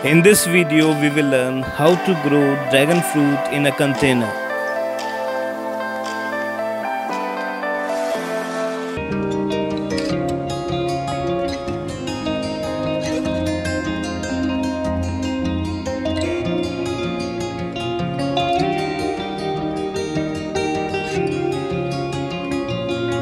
In this video, we will learn how to grow dragon fruit in a container.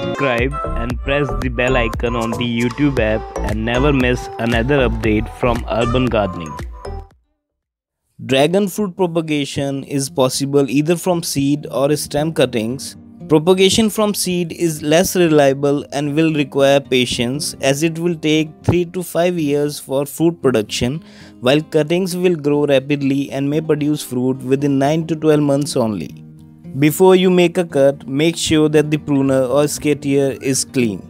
Subscribe and press the bell icon on the YouTube app and never miss another update from Urban Gardening. Dragon fruit propagation is possible either from seed or stem cuttings. Propagation from seed is less reliable and will require patience, as it will take 3 to 5 years for fruit production, while cuttings will grow rapidly and may produce fruit within 9 to 12 months only. Before you make a cut, make sure that the pruner or skatier is clean.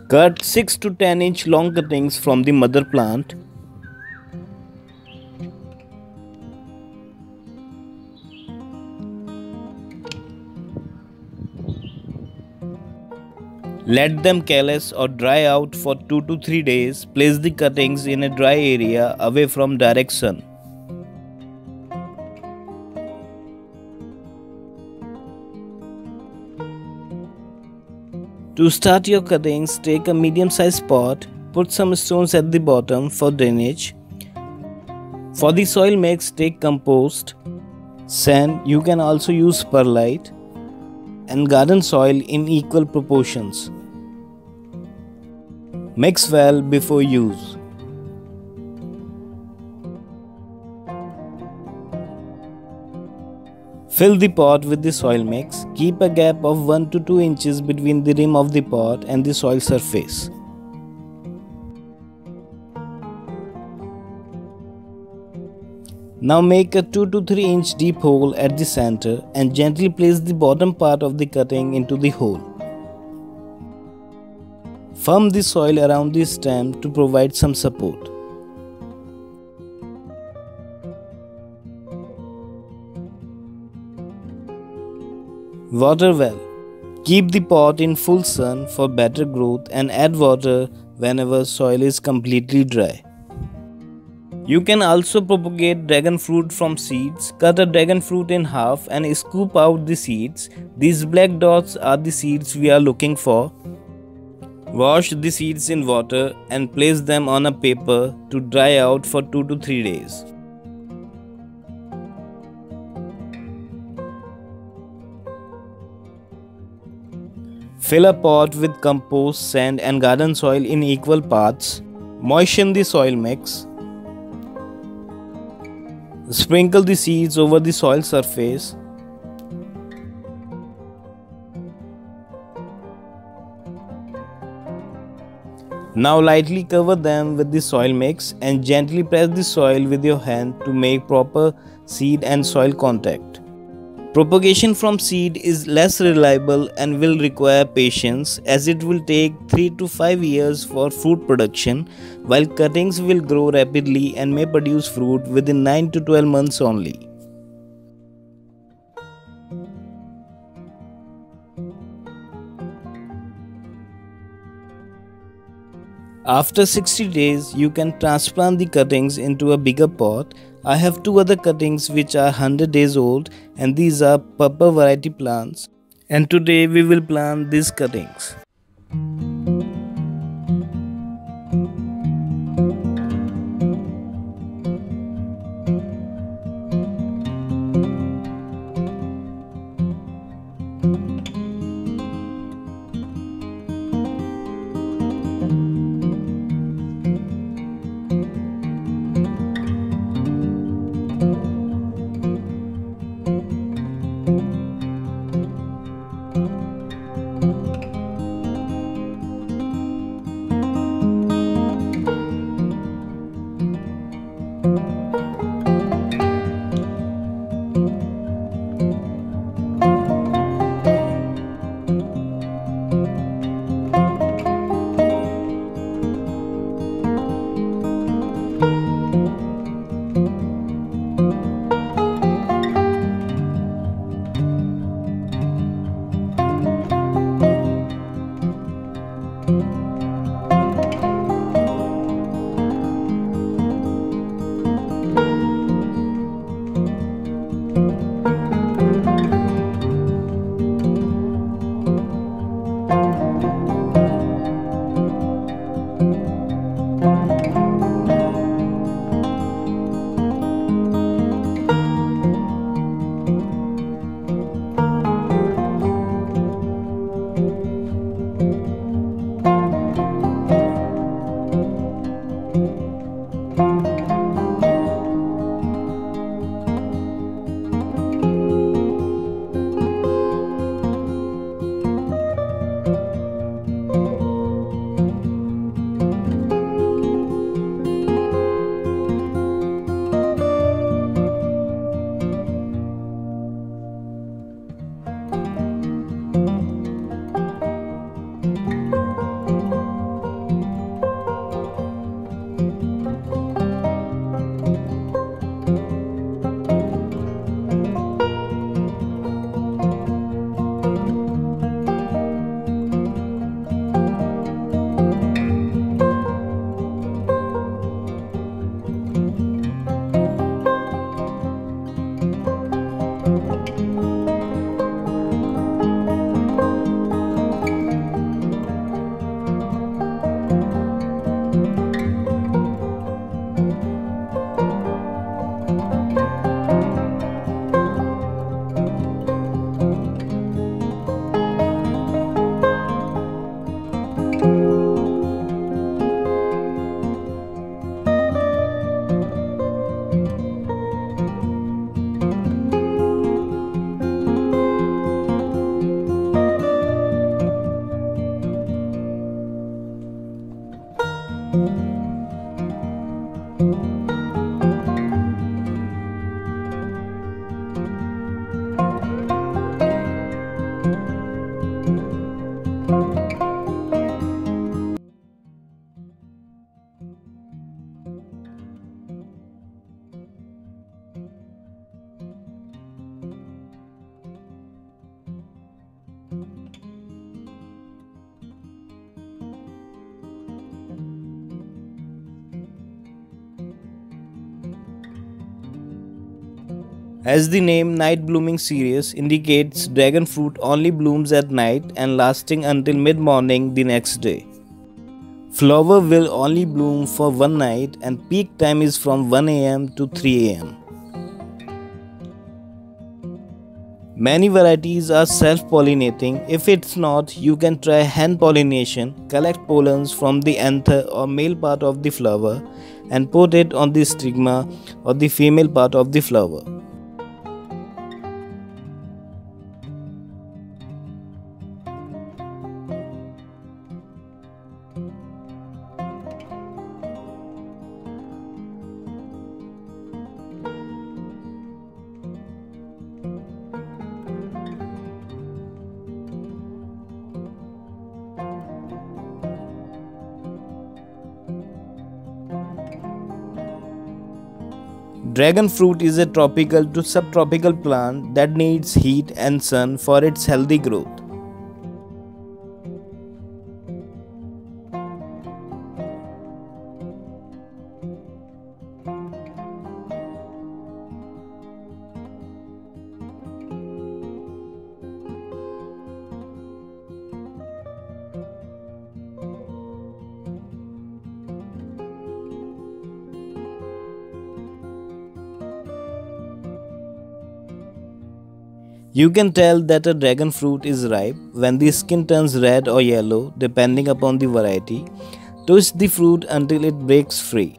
Cut 6 to 10 inch long cuttings from the mother plant. Let them callus or dry out for 2 to 3 days. Place the cuttings in a dry area away from direct sun. To start your cuttings, take a medium-sized pot, put some stones at the bottom for drainage. For the soil mix, take compost, sand, you can also use perlite, and garden soil in equal proportions. Mix well before use. Fill the pot with the soil mix. Keep a gap of 1 to 2 inches between the rim of the pot and the soil surface. Now make a 2 to 3 inch deep hole at the center and gently place the bottom part of the cutting into the hole. Firm the soil around the stem to provide some support. Water well. Keep the pot in full sun for better growth and add water whenever soil is completely dry. You can also propagate dragon fruit from seeds. Cut a dragon fruit in half and scoop out the seeds. These black dots are the seeds we are looking for. Wash the seeds in water and place them on a paper to dry out for 2 to 3 days. Fill a pot with compost, sand and garden soil in equal parts. Moisten the soil mix. Sprinkle the seeds over the soil surface. Now lightly cover them with the soil mix and gently press the soil with your hand to make proper seed and soil contact. Propagation from seed is less reliable and will require patience, as it will take 3 to 5 years for fruit production, while cuttings will grow rapidly and may produce fruit within 9 to 12 months only. After 60 days, you can transplant the cuttings into a bigger pot. I have 2 other cuttings which are 100 days old, and these are purple variety plants. And today we will plant these cuttings. As the name Night Blooming Cereus indicates, dragon fruit only blooms at night and lasting until mid-morning the next day. Flower will only bloom for one night and peak time is from 1 am to 3 am. Many varieties are self-pollinating. If it's not, you can try hand pollination. Collect pollens from the anther or male part of the flower and put it on the stigma or the female part of the flower. Dragon fruit is a tropical to subtropical plant that needs heat and sun for its healthy growth. You can tell that a dragon fruit is ripe when the skin turns red or yellow depending upon the variety. Twist the fruit until it breaks free.